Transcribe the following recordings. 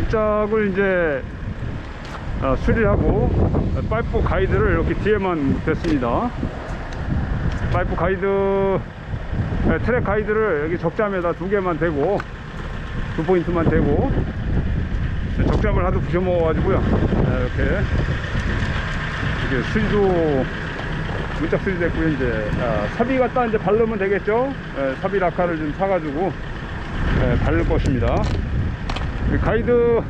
뒷짝을 이제 수리하고 파이프 가이드를 이렇게 뒤에만 댔습니다. 파이프 가이드, 트랙 가이드를 여기 적잠에다 2개만 대고 2포인트만 대고, 적잠을 하도 부셔먹어 가지고요, 이렇게 수리도 문짝 수리됐고요. 이제 삽입 갖다 이제 바르면 되겠죠. 삽입 라카를 좀 사가지고 바를 것입니다. 가이드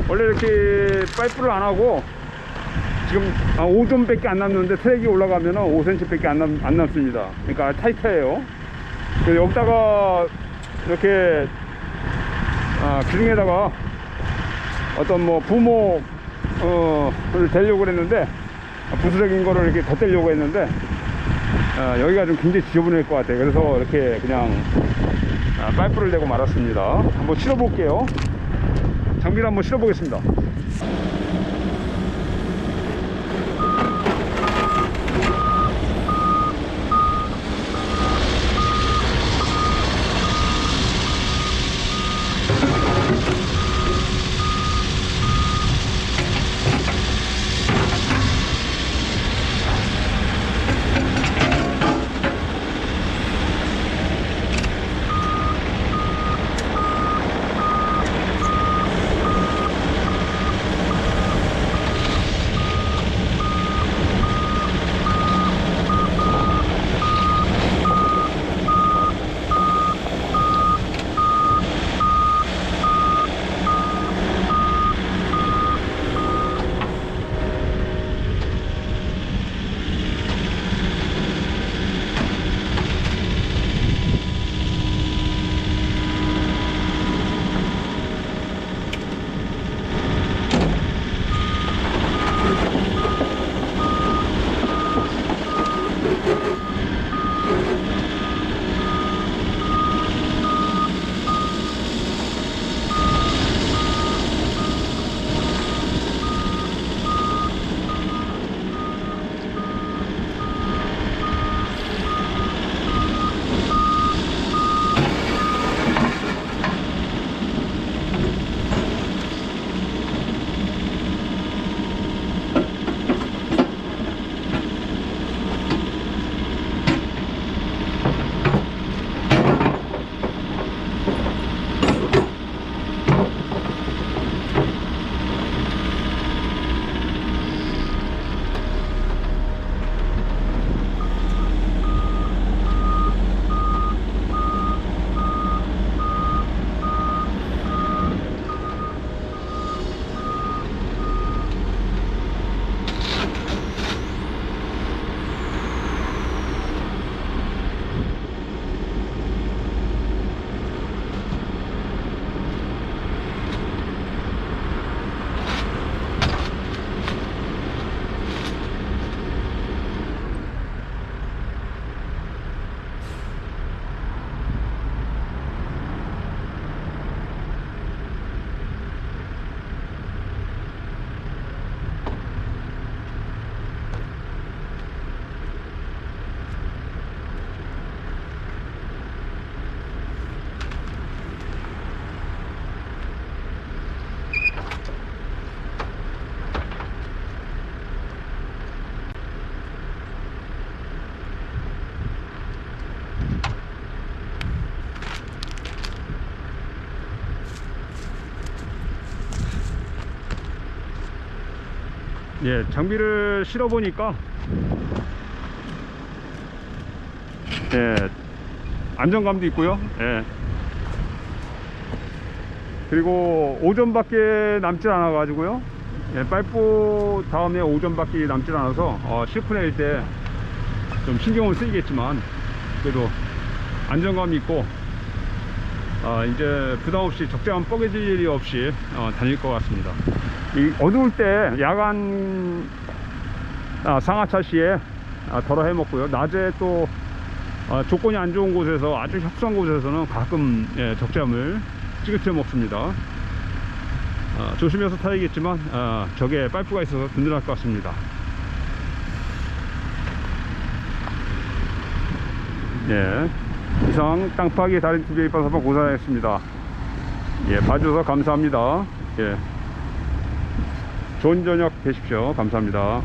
원래 이렇게 파이프를 안 하고 지금 5점 밖에 안 남는데, 트랙이 올라가면 5cm 밖에 안 남습니다. 그러니까 타이트해요. 여기다가 이렇게 기둥에다가 어떤 뭐 부모를 대려고 그랬는데, 부스러긴 거를 이렇게 덧대려고 했는데, 여기가 좀 굉장히 지저분할 것 같아요. 그래서 이렇게 그냥 파이프를 대고 말았습니다. 한번 실어 볼게요. 장비를 한번 실어 보겠습니다. 예, 장비를 실어 보니까 안정감도 있고요. 그리고 5점밖에 남질 않아 가지고요. 파이프 다음에 5점밖에 남질 않아서 실크낼 때 좀 신경을 쓰이겠지만, 그래도 안정감이 있고 이제 부담없이 적재한 뻐개질 일이 없이 다닐 것 같습니다. 이 어두울 때 야간 상하차 시에 덜어 해먹고요, 낮에 또 조건이 안 좋은 곳에서, 아주 협소한 곳에서는 가끔 적재함을 찌그러 먹습니다. 조심해서 타야겠지만 저게 파이프가 있어서 든든할 것 같습니다. 이상 땅파기 달인TV의 입방사방 고생하셨습니다. 예, 봐주셔서 감사합니다. 예. 좋은 저녁 되십시오. 감사합니다.